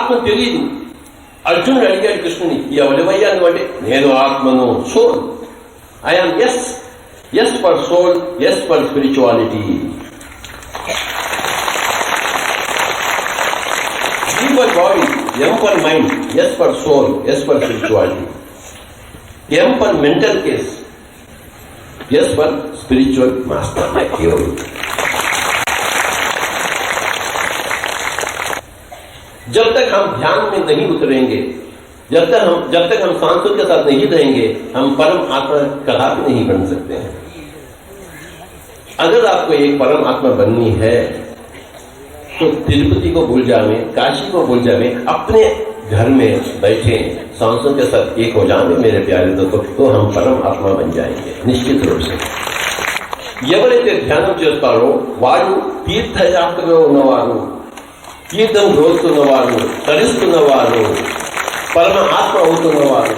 ఆత్మ తెలియదు. అర్జునుడు అడిగాడు కృష్ణుని, ఎవరివయ్యా నువ్వంటే, నేను ఆత్మను, soul. I'm S for soul, S for spirituality. G for body, M for mind, S for soul, S for spirituality. M for mental case, S for spiritual master, my hero. जब तक हम ध्यान में नहीं उतरेंगे, जब तक हम सांसों के साथ नहीं रहेंगे, हम परम आत्मा कदापि नहीं बन सकते हैं. अगर आपको एक परम आत्मा बननी है तो तिरुपति को भूल जावे, काशी को भूल जावे, अपने घर में बैठे सांसों के साथ एक हो जावे मेरे प्यारे दोस्तों, तो हम परम आत्मा बन जाएंगे निश्चित रूप से. ఎవరైతే ధ్యానం చేస్తారో వారు తీర్థయాత్రలో ఉన్నవారు, తీర్థం రోజుతున్నవారు, తరిస్తున్నవారు, పరమ ఆత్మ అవుతున్నవారు.